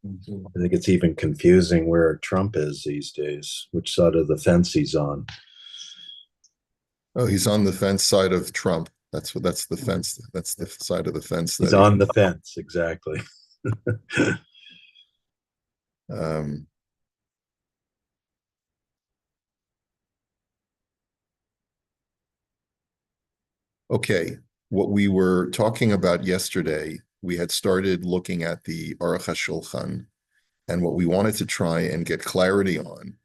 I think it's even confusing where Trump is these days, which side of the fence he's on. Oh, he's on the fence side of Trump. That's the fence. That's the side of the fence He's that he's on the fence, exactly. um, okay. What we were talking about yesterday, we had started looking at the Aruch HaShulchan, and what we wanted to try and get clarity on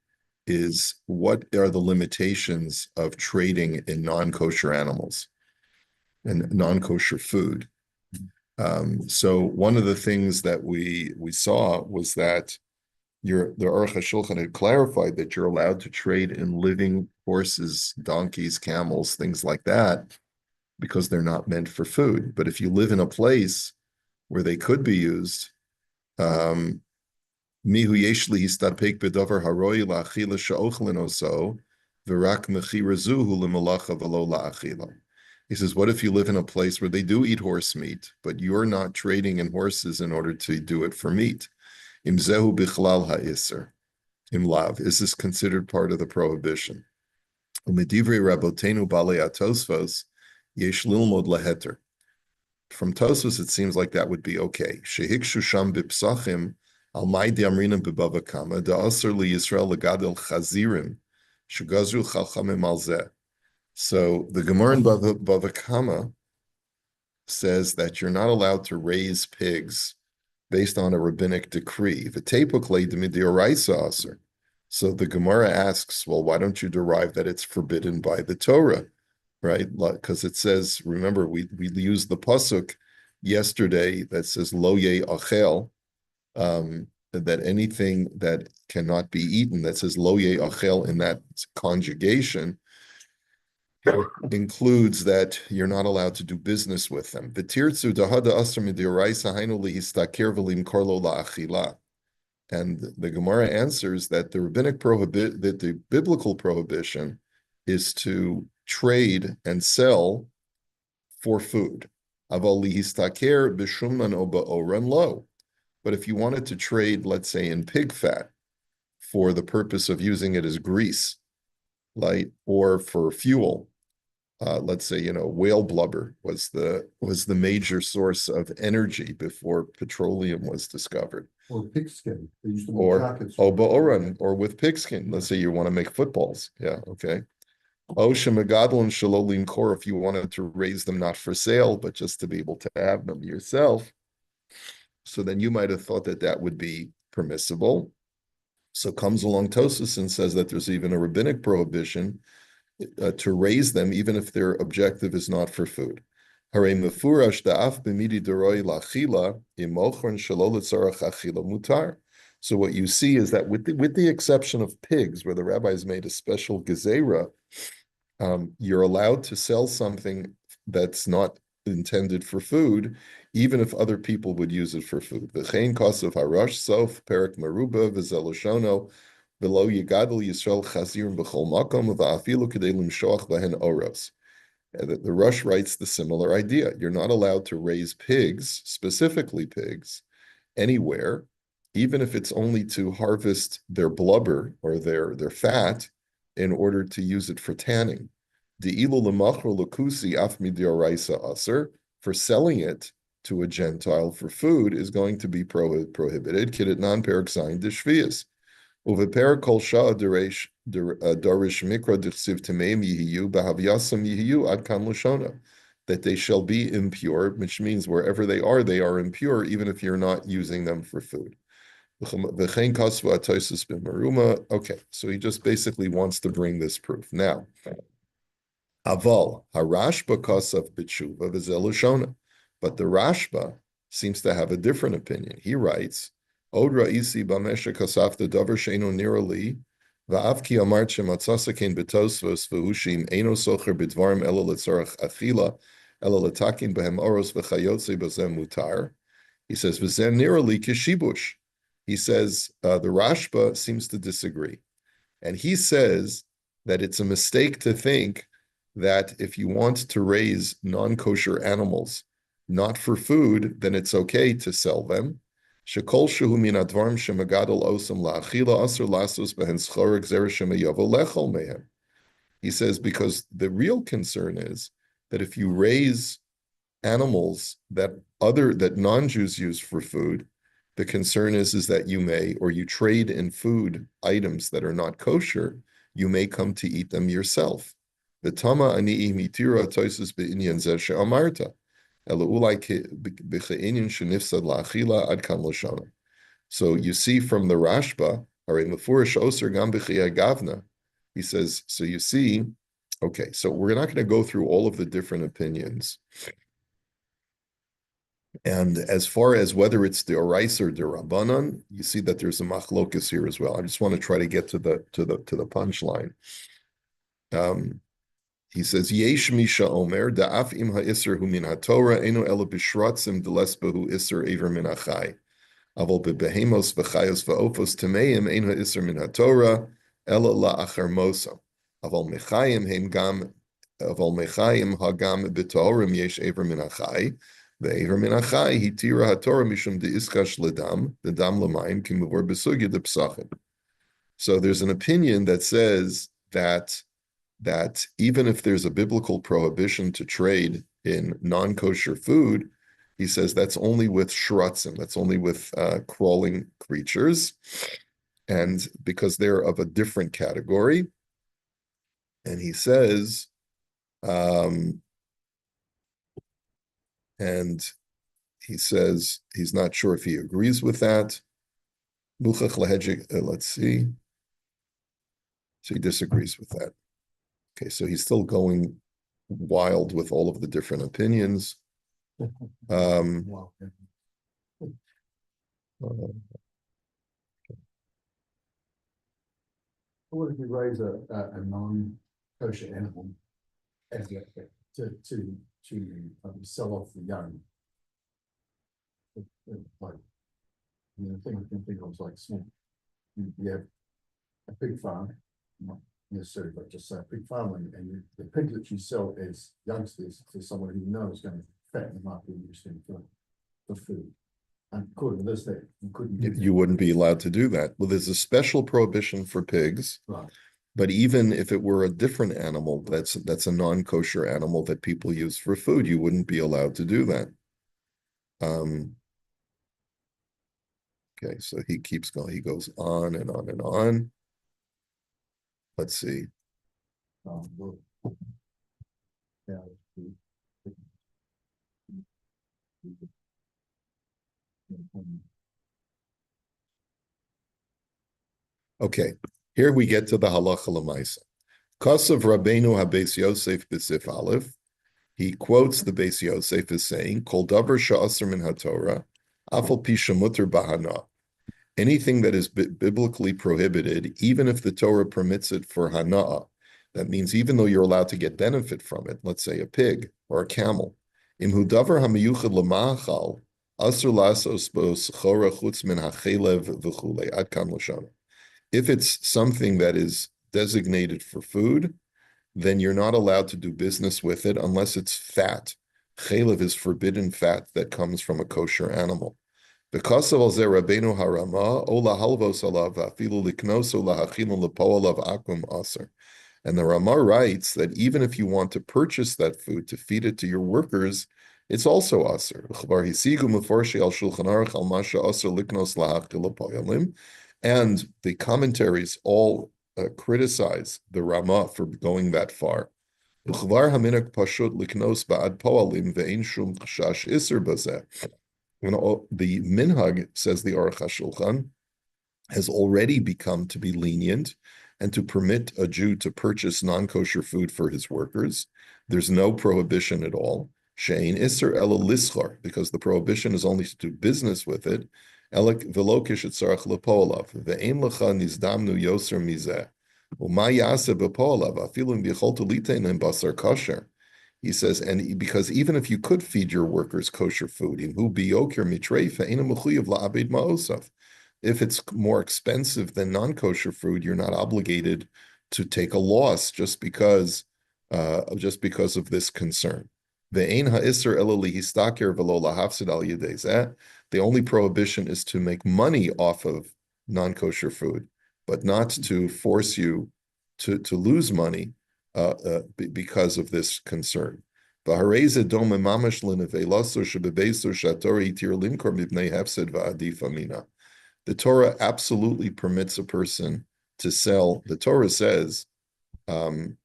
is what are the limitations of trading in non-kosher animals and non-kosher food. So one of the things that we saw was that the Aruch HaShulchan had clarified that you're allowed to trade in living horses, donkeys, camels, things like that, because they're not meant for food. But if you live in a place where they could be used, um, mihu yesh lihistapek b'davar haroi la'achila she'ochlin oso, v'rak mechira zuhu l'malacha v'lo la'achila. He says, what if you live in a place where they do eat horse meat, but you're not trading in horses in order to do it for meat? Imzehu bichlal ha'isr. Imlav. Is this considered part of the prohibition? Umidivri rabotenu balei atosfos yesh lilmod laheter. From Tosfos, it seems like that would be okay. Shehikshu sham bipsachim al mai diamrinim bibava kama da'asr li Yisrael legadel chazirim shugazru chalchamim al zeh. So the Gemara in Bava Kama says that you're not allowed to raise pigs based on a rabbinic decree. The tepukle demidioraisa aser. So the Gemara asks, well, why don't you derive that it's forbidden by the Torah, right? Because it says, remember, we used the pasuk yesterday that says lo ye achel, that anything that cannot be eaten, that says lo ye achel in that conjugation, includes that you're not allowed to do business with them. And the Gemara answers that the that the biblical prohibition is to trade and sell for food. But if you wanted to trade, let's say, in pig fat for the purpose of using it as grease, like, or for fuel, let's say, whale blubber was the major source of energy before petroleum was discovered. Or pigskin. They used to make Or jackets. Oba or with pigskin. Let's say you want to make footballs. Yeah, okay. Shemagadol Shalolim Kor, if you wanted to raise them not for sale, but just to be able to have them yourself. So then you might have thought that that would be permissible. So comes along Tosus and says that there's even a rabbinic prohibition to raise them, even if their objective is not for food. So what you see is that with the exception of pigs, where the rabbis made a special gezerah, you're allowed to sell something that's not intended for food, even if other people would use it for food. V'chein kasav harash sof perik maruba v'zeloshono v'lo yigadol Yisrael chazirim b'chol makom v'afilu kedei limshoach b'hen oros. The Rush writes the similar idea. You're not allowed to raise pigs, specifically pigs, anywhere, even if it's only to harvest their blubber or their fat in order to use it for tanning. For selling it to a Gentile for food is going to be prohibited. Kiditnan perik zayin deshvius. Uveper kol shah darish mikra dichsiv tameim yihiyu b'havyasam yihiyu ad kan lashona, that they shall be impure, which means wherever they are impure, even if you're not using them for food. Okay, so he just basically wants to bring this proof. Now, Aval, Harashba kasav b'tshuva v'zelashona, but the Rashba seems to have a different opinion. He writes, Od ra'isi b'mesha kasafta davar she'eno nirali, va'av ki amart shematzasa kein betosvos v'hushim eno socher b'dvarim ela letzarach achila, ela letakin b'hem oros v'chayotze b'zem mutar. He says, v'zem nirali kishibush. He says, the Rashba seems to disagree. And he says that it's a mistake to think that if you want to raise non-kosher animals, not for food, then it's okay to sell them. Shekol shehu min advarim shemagadol osam la'achila asur lasos behen schorek zera shemayovo lechol mehem. He says, because the real concern is that if you raise animals that non-Jews use for food, the concern is that you may, or you trade in food items that are not kosher, you may come to eat them yourself. The tama ani mitira toisus be'inyan zeh she'amarta. So you see from the Rashba, he says, so you see, okay, so we're not going to go through all of the different opinions. And as far as whether it's the Orais or the Rabbanan, you see that there's a machlokus here as well. I just want to try to get to the punchline. He says, Yesh Misha Omer, Da'af im ha'isr hu min ha'torah, eno elo b'shratzim d'lesbahu isr ever min ha'chai. Aval b'behemos v'chayos v'ofos tameim, eno ha'isr min ha'torah, elo la'achar mosa. Aval mechayim hagam b'torim yesh ever min ha'chai, ve'ever min ha'chai hitira ha'torah mishum de'iskash ledam, the dam l'mayim ki muvor b'sugya d'psachim. So there's an opinion that says that even if there's a biblical prohibition to trade in non-kosher food, he says that's only with shratzim, that's only with crawling creatures, and because they're of a different category. And he says, and he says he's not sure if he agrees with that. Let's see. So he disagrees with that. Okay, so he's still going wild with all of the different opinions. Wow. What if you raise a non-kosher animal as to sell off the young? Like, the thing I can think of is like small. You have a pig farm, not necessarily, but just say a pig farm, and the pigs that you sell as youngsters to someone who you know is going to fatten them up and use them for food. And according to this, that you couldn't do that. You wouldn't be allowed to do that. Well, there's a special prohibition for pigs. Right. But even if it were a different animal, that's a non-kosher animal that people use for food, you wouldn't be allowed to do that. Okay, so he keeps going. He goes on and on and on. Let's see. Yeah. Okay, here we get to the halacha l'maisa. Kasav Rabbeinu HaBeis Yosef B'Sif Aleph. He quotes the Beis Yosef as saying, "Kol davar she'asar min haTorah, afal pi shemuter bahana." Anything that is biblically prohibited, even if the Torah permits it for hana'ah, that means even though you're allowed to get benefit from it, let's say a pig or a camel. Im hu davar hamiyuchad l'ma'achal, asur lasos bo s'chora chutz min ha'chelev v'chulei, ad kan l'shana. If it's something that is designated for food, then you're not allowed to do business with it unless it's fat. Chelev is forbidden fat that comes from a kosher animal. Because of al Rabbeinu harama, ola halvos alav afilu liknoso lahachilu lepoalav akum aser. And the Rama writes that even if you want to purchase that food to feed it to your workers, it's also aser. And the commentaries all criticize the Rama for going that far. The minhag, says the Aruch HaShulchan, has already become to be lenient and to permit a Jew to purchase non-kosher food for his workers. There's no prohibition at all. Shein iser ela lischar, because the prohibition is only to do business with it. Elek velokish etzarach lepoalav ve'ein lecha nizdamnu yoser mizeh u'ma yaseh bepoalav afilum bicholtu litein basar kosher. He says, and because even if you could feed your workers kosher food, if it's more expensive than non-kosher food, you're not obligated to take a loss just because of this concern. The only prohibition is to make money off of non-kosher food, but not to force you to lose money because of this concern. The Torah absolutely permits a person to sell. The Torah says, nevela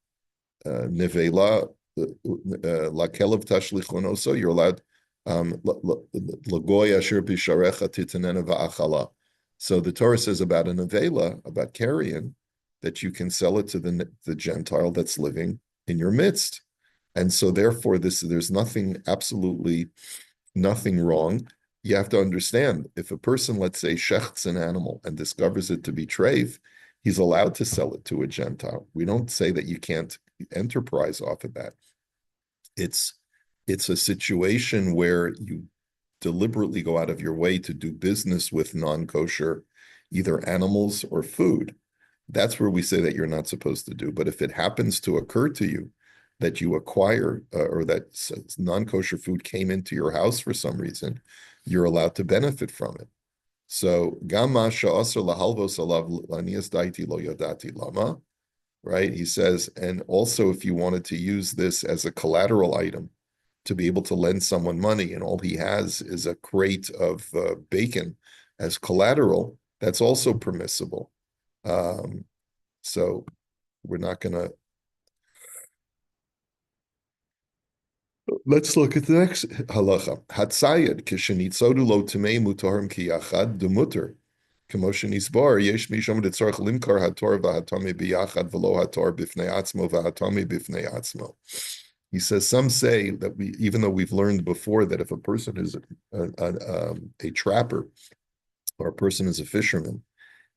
lakelev tashlichonoso, you're allowed lagoy asher bisharecha titanena va'achala. So the Torah says about a nevela, about carrion, that you can sell it to the Gentile that's living in your midst. And so therefore there's absolutely nothing wrong. You have to understand, if a person, let's say, shechts an animal and discovers it to be treif, he's allowed to sell it to a Gentile. We don't say that you can't enterprise off of that. It's a situation where you deliberately go out of your way to do business with non-kosher, either animals or food. That's where we say that you're not supposed to do. But if it happens to occur to you that you acquire or that non-kosher food came into your house for some reason, you're allowed to benefit from it. So, right? He says, and also if you wanted to use this as a collateral item to be able to lend someone money, and all he has is a crate of bacon as collateral, that's also permissible. So we're not going to. Let's look at the next halacha. Hatzayed kishenitzodu lo tamei mutarim kiyachad demuter. K'moshen isbar yesh misham detzarich limkar hator v'hatami biyachad v'lo hator bifnei atzmo v'hatami bifnei atzmo. He says some say that even though we've learned before that if a person is a trapper or a person is a fisherman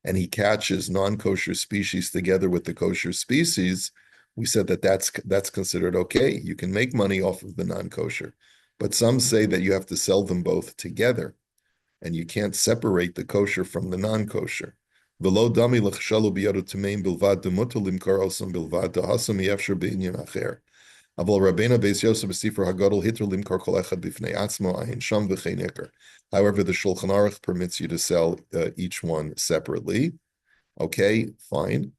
and he catches non-kosher species together with the kosher species, we said that that's considered okay. You can make money off of the non-kosher. But some say that you have to sell them both together, and you can't separate the kosher from the non-kosher. V'lo dami l'chshalu biyadu tameim bilvad demuter limkar osam bilvad dehasam yefsher b'inyan acher. Aval Rabbeinu Beis Yosef b'Sifra Hagadol hitr limkar kol echad b'fnei atzmo ahin sham v'chein iker. However, the Shulchan Aruch permits you to sell each one separately. Okay, fine.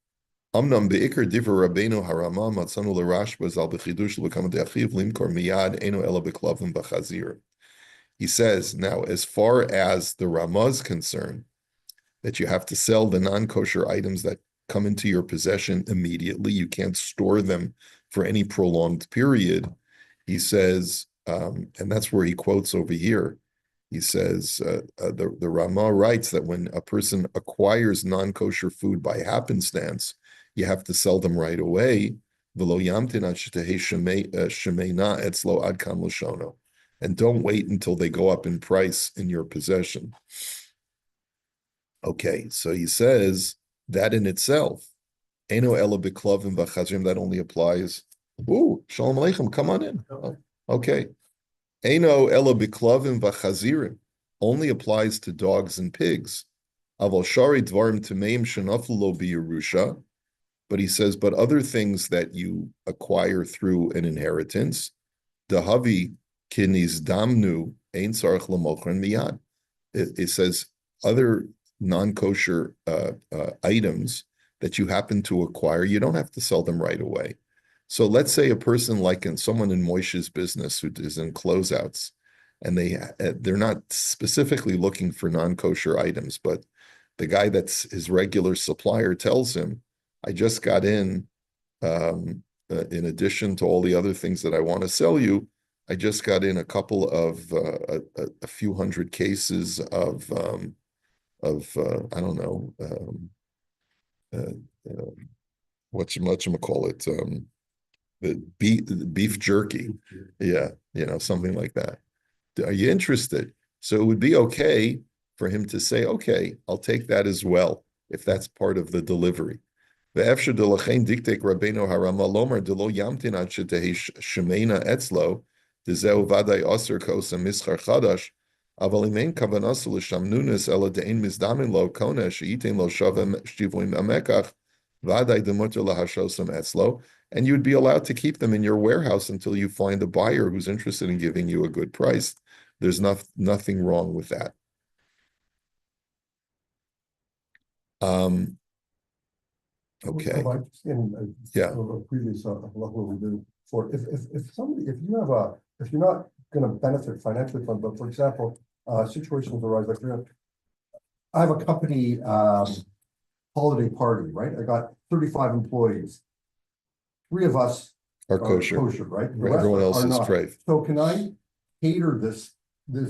Amnam beikar divrei Rabbeinu harama matzanu l'rashba zal b'chidush l'kam de'achiv limkar miyad eno ela b'klavim b'chazir. He says, now, as far as the Ramah is concerned, that you have to sell the non-kosher items that come into your possession immediately, you can't store them for any prolonged period. He says, and that's where he quotes over here, he says, the Ramah writes that when a person acquires non-kosher food by happenstance, you have to sell them right away. And don't wait until they go up in price in your possession. Okay, so he says that in itself, Eno ela b'klavim v'chazrim, that only applies. Ooh, shalom aleichem, come on in. Okay. Eno ela b'klavim v'chazirim only applies to dogs and pigs. Aval shari dvarim tameim shenaflu lo b'yerusha, but he says, but other things that you acquire through an inheritance, dahavi kinis damnu ein sarach l'mochran miyad. It says other non-kosher items that you happen to acquire, you don't have to sell them right away. So let's say a person someone in Moshe's business who is in closeouts, and they're not specifically looking for non-kosher items, but the guy that's his regular supplier tells him, I just got in addition to all the other things that I want to sell you, I just got in a couple of a few hundred cases of I don't know, whatchamacallit, the beef jerky. Yeah, something like that. Are you interested? So it would be okay for him to say, okay, I'll take that as well, if that's part of the delivery. Ve'efshar delachein diktek Rabbeinu harama lomar delo yamtin ad shetehi shemena etzlo dezeu vaday aser kosa mischar chadash aval imein kavanasu l'shamnunis ela de'ein mizdamin lo kona she'itin lo shavem shtivuim amekach vaday demuter lahashosam etzlo, and you'd be allowed to keep them in your warehouse until you find a buyer who's interested in giving you a good price There's nothing wrong with that. Okay. Yeah. A previous what we did for if somebody if you have a if you're not going to benefit financially from, but for example, situations arise like I have a company holiday party, right? I got 35 employees. 3 of us Are kosher, right? The rest everyone else are is not. treif. So can I cater this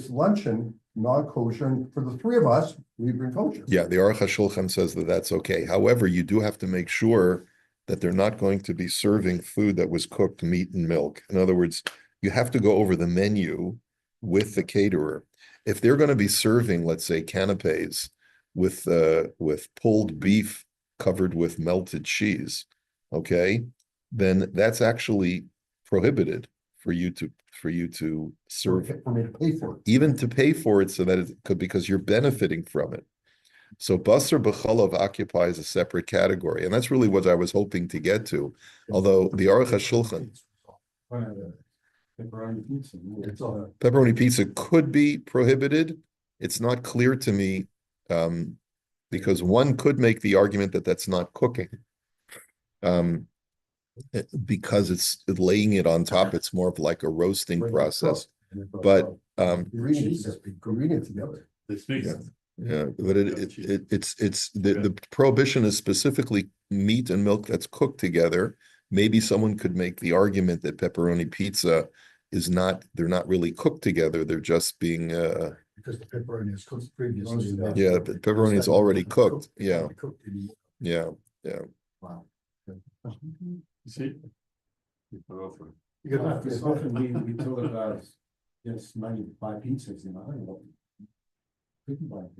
luncheon non-kosher, and for the 3 of us, we bring kosher? Yeah, the Aruch HaShulchan says that that's okay. However, you do have to make sure that they're not going to be serving food that was cooked meat and milk. In other words, you have to go over the menu with the caterer. If they're going to be serving, let's say, canapes with pulled beef covered with melted cheese, okay, then that's actually prohibited for you to serve, for me to pay for it, even to pay for it, so that it could, because you're benefiting from it. So basar b'chalav occupies a separate category, and that's really what I was hoping to get to. Although the Aruch HaShulchan, pepperoni pizza could be prohibited. It's not clear to me, because one could make the argument that that's not cooking. Because it's laying it on top, it's more of like a roasting process. But ingredients together. Yeah, but it's the prohibition is specifically meat and milk that's cooked together. Maybe someone could make the argument that pepperoni pizza is not, they're not really cooked together, they're just being because the pepperoni is cooked previously. Yeah, the pepperoni is already cooked. Yeah. Yeah. Wow. You see? Because often we talk about just money to buy pizzas, you know. Couldn't buy it.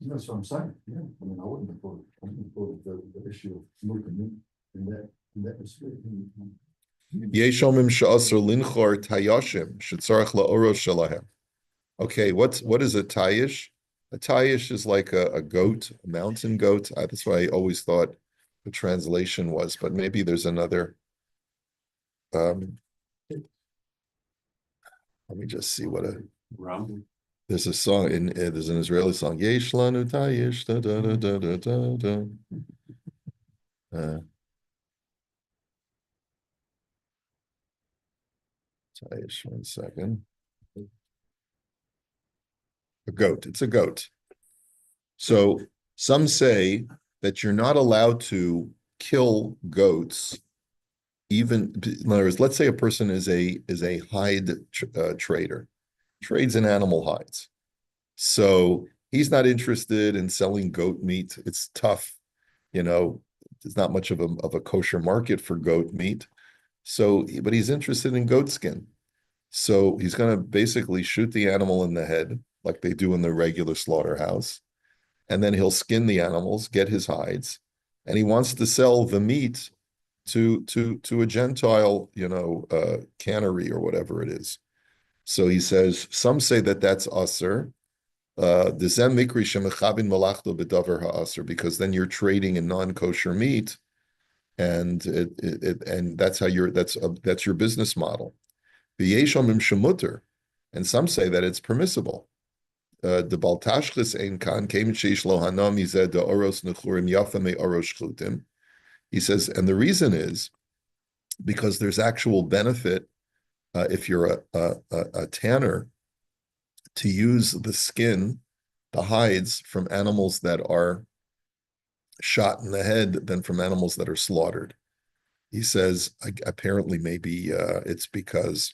That's what I'm saying. Yeah, I mean, I wouldn't have thought the issue of milk and meat in that respect. Yeshomim she'asur linchor tayashim shetzarach la'oros shalahem. Okay, what is a tayish? A tayish is like a goat, a mountain goat. That's what I always thought the translation was, but maybe there's another. Let me just see what a. There's a song there's an Israeli song. Yesh lanu tayish da da da da da da da. Tayish, 1 second. A goat. It's a goat. So some say that you're not allowed to kill goats. Even, in other words, let's say a person is a hide trader, trades in animal hides. So he's not interested in selling goat meat. It's tough, there's not much of a kosher market for goat meat. So, but he's interested in goat skin. So he's going to basically shoot the animal in the head, like they do in the regular slaughterhouse. And then he'll skin the animals, get his hides, and he wants to sell the meat to a Gentile, cannery or whatever it is. So he says, some say that that's aser. Because then you're trading in non-kosher meat, and that's how that's your business model. And some say that it's permissible. The baltashchis ein kan came sheish lo hanam yizeh de oros nechurim yafa me oros shchutim. He says, and the reason is because there's actual benefit if you're a tanner to use the skin, the hides from animals that are shot in the head than from animals that are slaughtered. He says, apparently maybe it's because,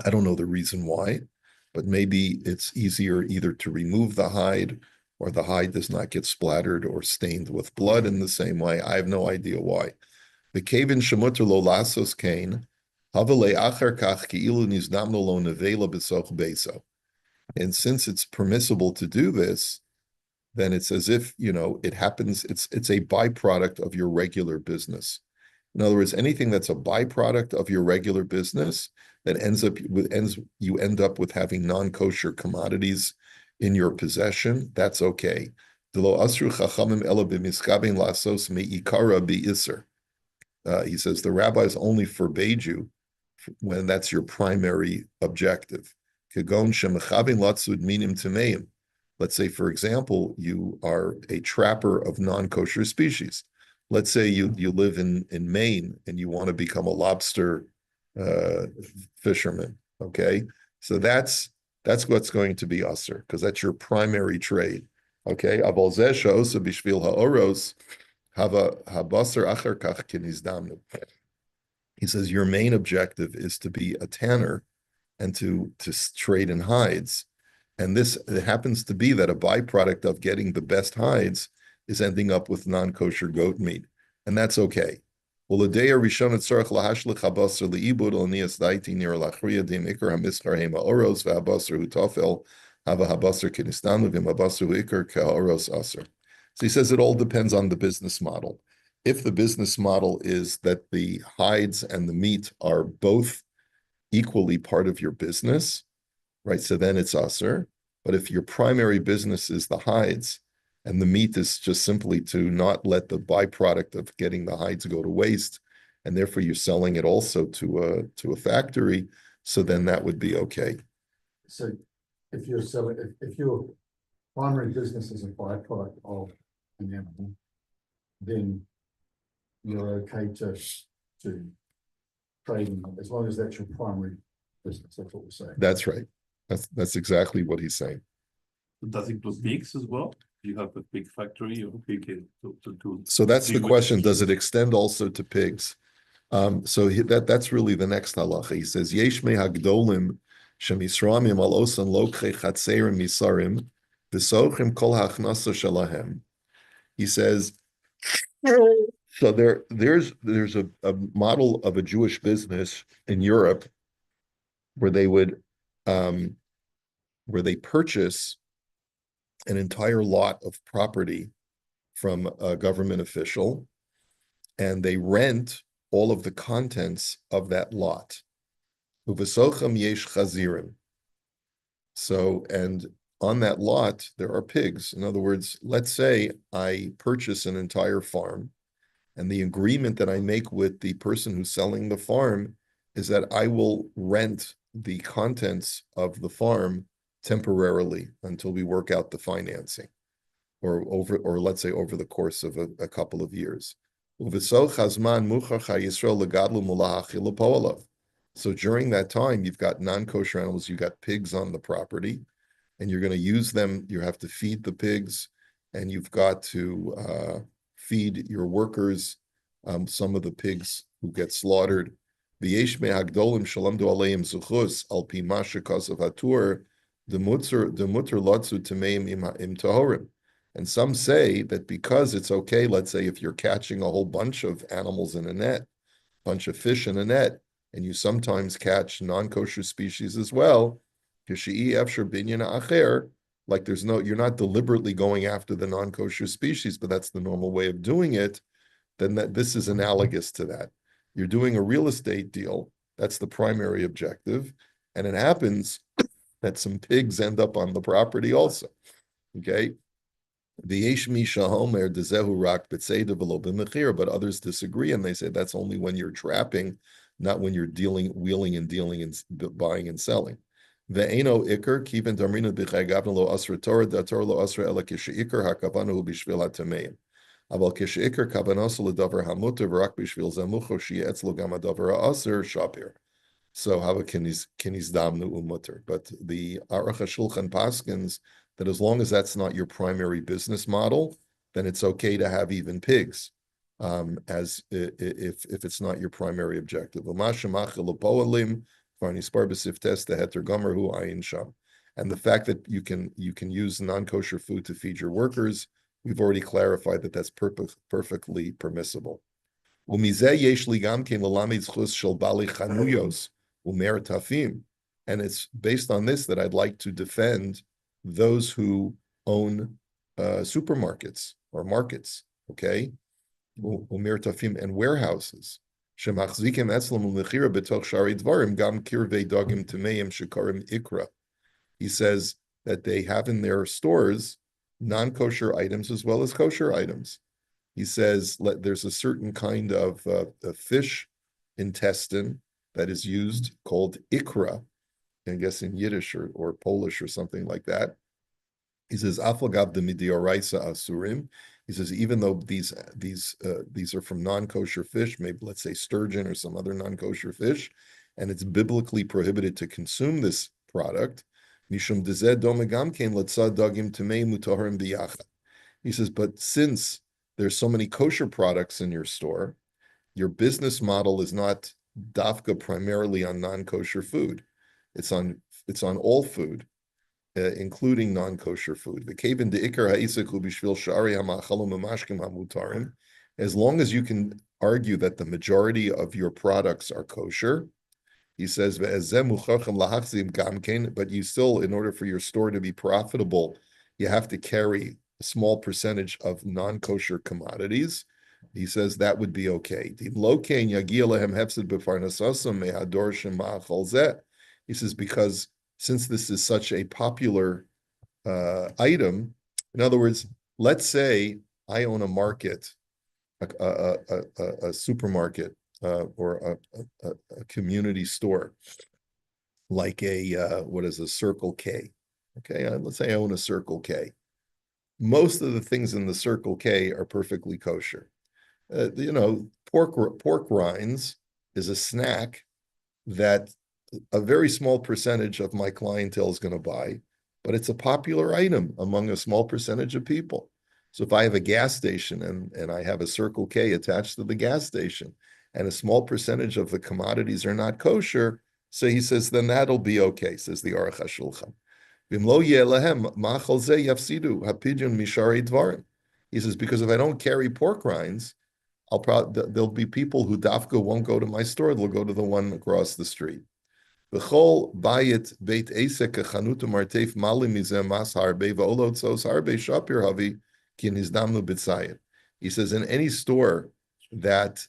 I don't know the reason why, but maybe it's easier either to remove the hide or the hide does not get splattered or stained with blood in the same way. I have no idea why. The kevin shemuter lo lasos kain, havale acher kach ki'ilu niznamno lo nevela b'soch beso. And since it's permissible to do this, then it's as if, it happens, it's a byproduct of your regular business. In other words, anything that's a byproduct of your regular business that you end up with having non-kosher commodities in your possession, that's okay. He says the rabbis only forbade you when that's your primary objective. Kagon shemechavin latzud minim tameim. Let's say, for example, you are a trapper of non-kosher species. Let's say you live in Maine and you want to become a lobster fisherman. Okay, so that's what's going to be usher because that's your primary trade. Okay, aval zeh she'osa bishvil ha'oros hava habasar acher kach kinizdamnu. He says your main objective is to be a tanner and to trade in hides. And this, it happens to be that a byproduct of getting the best hides is ending up with non-kosher goat meat. And that's okay. Well, the day Rishon tzarich lahashlich habasar leibud olnias daiti nir lachriya dim ikar hamischar hema oros v'habasar hutafel hava habasar kinistanu v'im habasar ikar ka'oros aser. So he says it all depends on the business model. If the business model is that the hides and the meat are both equally part of your business, right? So then it's aser. But if your primary business is the hides and the meat is just simply to not let the byproduct of getting the hides go to waste, and therefore you're selling it also to a factory, so then that would be okay. So if you're selling, if your primary business is a byproduct of an animal, then you're okay to trade in them, as long as that's your primary business. That's what we're saying. That's right. That's exactly what he's saying. Does it include pigs as well? You have a pig factory or pig to So that's the question. Does it extend also to pigs? So that's really the next halacha. He says, Yesh me hagdolim shemisramim al osan lokche chatzerim misarim v'sochim kol hachnasa shalahem. He says, so there's a model of a Jewish business in Europe where they would where they purchase an entire lot of property from a government official, and they rent all of the contents of that lot. Uvesochem yesh chazirim. So, and on that lot, there are pigs. In other words, let's say I purchase an entire farm, and the agreement that I make with the person who's selling the farm is that I will rent the contents of the farm temporarily until we work out the financing, or let's say over the course of a couple of years. So during that time, you've got non-kosher animals, you've got pigs on the property, and you're going to use them. You have to feed the pigs, and you've got to feed your workers some of the pigs who get slaughtered. And some say that because it's okay, let's say if you're catching a whole bunch of animals in a net, bunch of fish in a net, and you sometimes catch non-kosher species as well, like you're not deliberately going after the non-kosher species, but that's the normal way of doing it, then this is analogous to that. You're doing a real estate deal, that's the primary objective, and it happens that some pigs end up on the property also, okay? But others disagree, and they say that's only when you're trapping, not when you're wheeling and dealing and buying and selling. Ve'eno ikar kiven damrina b'chaygav lo asra Torah da Torah lo asra ela kisheikar hakavanu b'shvil hatameim. Aval kisheikar kavanos ledavar hamuter v'rak b'shvil zamucho sheyetzlo gam hadavar ha'aser shapir. So hava kinis damnu umuter. But the Aruch HaShulchan paskins that as long as that's not your primary business model, then it's okay to have even pigs, as if it's not your primary objective. And the fact that you can use non-kosher food to feed your workers, we've already clarified that that's perfectly permissible. And it's based on this that I'd like to defend those who own supermarkets or markets, okay, and warehouses. He says that they have in their stores non-kosher items as well as kosher items. He says there's a certain kind of a fish intestine that is used called ikra, I guess in Yiddish or Polish or something like that. He says, Afagav de midioraisa asurim. He says, even though these are from non-kosher fish, maybe let's say sturgeon or some other non-kosher fish, and it's biblically prohibited to consume this product. Mishum dezeh domegamkein letzad dagim tamei mutaharim biyachad. He says, but since there's so many kosher products in your store, your business model is not dafka primarily on non-kosher food. It's on all food, including non-kosher food. As long as you can argue that the majority of your products are kosher, he says, but you still, in order for your store to be profitable, you have to carry a small percentage of non-kosher commodities. He says that would be okay. He says, because since this is such a popular item, in other words, let's say I own a market, a supermarket, or a community store, like a Circle K. Okay, let's say I own a Circle K. Most of the things in the Circle K are perfectly kosher. Pork rinds is a snack that a very small percentage of my clientele is going to buy, but it's a popular item among a small percentage of people. So if I have a gas station and I have a Circle K attached to the gas station, and a small percentage of the commodities are not kosher, so he says, then that'll be okay, says the Aruch HaShulchan. He says, because if I don't carry pork rinds, there'll be people who dafka won't go to my store, they'll go to the one across the street. He says, in any store that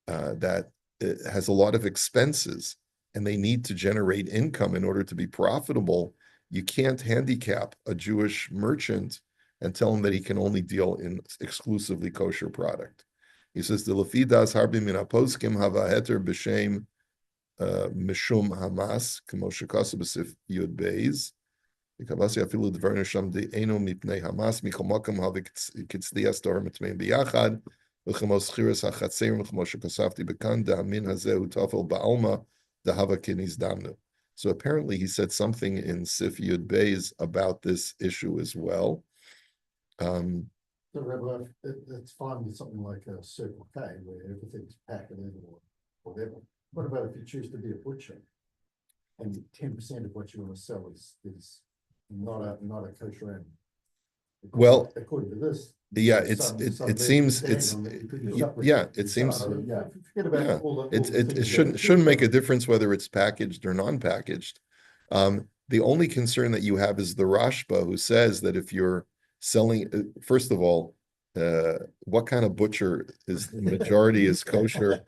has a lot of expenses and they need to generate income in order to be profitable, you can't handicap a Jewish merchant and tell him that he can only deal in exclusively kosher product. He says, the lefidas harbi min aposkim hava heter b'shem mishum hamas k'mo shekasa b'sif yud beis. Because if you dvar nesham de eno mipnei hamas michol makom hava kitzlias tor mitmeim biyachad v'chemos chiras hachatzerim v'chemo shekasafti bekan da'amin hazeh utafel ba'alma da'hava kinis damnu. So apparently he said something in Sif Yud Beis about this issue as well. It's fine with something like a Circle K where everything's packaged or whatever. What about if you choose to be a butcher and 10% of what you want to sell is not a kosher animal? Well, according to this, yeah, it seems it shouldn't make a difference whether it's packaged or non-packaged. The only concern that you have is the Rashba, who says that if you're selling, first of all, what kind of butcher is the majority is kosher?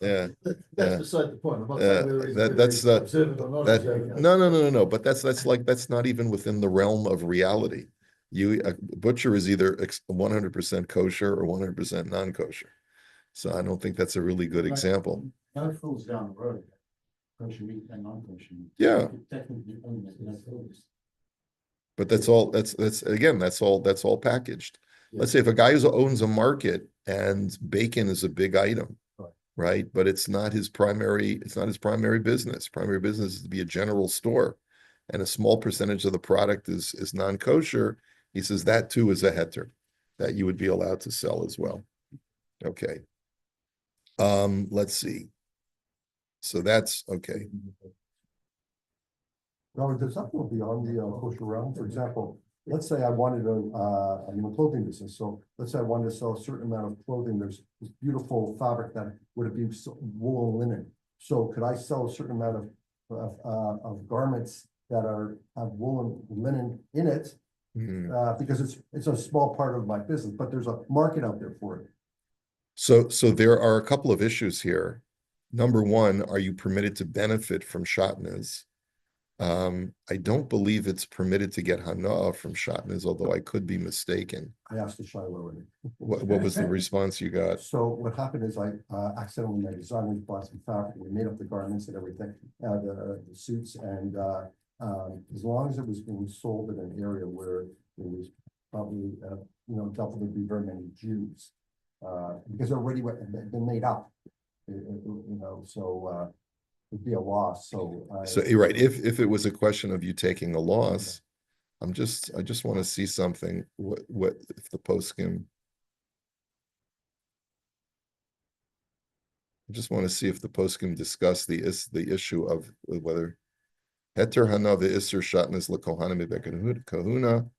Yeah, that's beside the point. I'm not saying no. But that's not even within the realm of reality. A butcher is either 100% kosher or 100% non-kosher. So I don't think that's a really good example. No fools down the road, kosher meat and non-kosher meat. Yeah. But that's all packaged. Yeah. Let's say if a guy who owns a market and bacon is a big item, right? But it's not his primary business. Primary business is to be a general store, and a small percentage of the product is non-kosher. He says that too is a heter that you would be allowed to sell as well. Okay. Let's see. So that's okay. Now, does that go beyond the kosher realm? For example, let's say I wanted I'm in a clothing business. So let's say I wanted to sell a certain amount of clothing. There's this beautiful fabric that would be wool and linen. So could I sell a certain amount of garments that have wool and linen in it? Because it's a small part of my business, but there's a market out there for it. So there are a couple of issues here. Number one, are you permitted to benefit from shatnez? I don't believe it's permitted to get hana from shatnez, although I could be mistaken. I asked the Shiloh already. What was the response you got? So what happened is I accidentally made designers bought some fabric, we made up the garments and everything, the suits, and as long as it was being sold in an area where it was probably, definitely be very many Jews. Because already been made up, so it'd be a loss, so. So you're right, if it was a question of you taking a loss, I just want to see something, what if the poskim. I just want to see if the poskim discuss the issue of whether heter hana ve'isur shatnez lekohanim kahuna.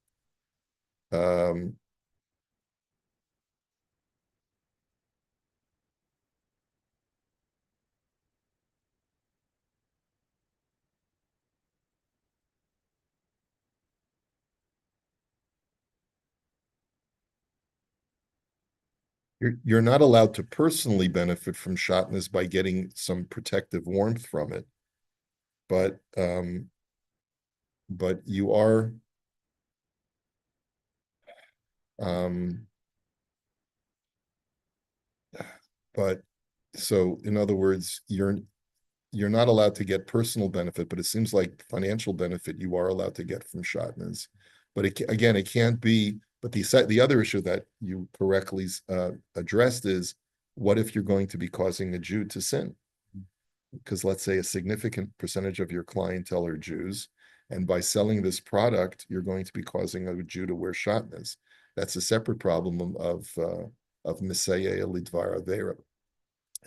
You're not allowed to personally benefit from shatnez by getting some protective warmth from it, but you are but so in other words, you're not allowed to get personal benefit, but it seems like financial benefit you are allowed to get from shatnez. But again, it can't be. But the other issue that you correctly addressed is, what if you're going to be causing a Jew to sin? Because let's say a significant percentage of your clientele are Jews, and by selling this product, you're going to be causing a Jew to wear shatnez. That's a separate problem of Misayeh Lidvar Avera.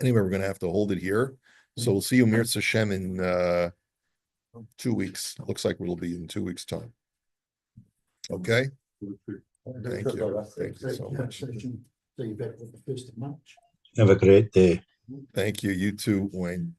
Anyway, we're going to have to hold it here. So we'll see you, Mirz Hashem, in 2 weeks. Looks like it'll be in 2 weeks' time. Okay? Thank you. Thank you so much. So you bet with the 1st of March. Have a great day. Thank you. You too, Wayne.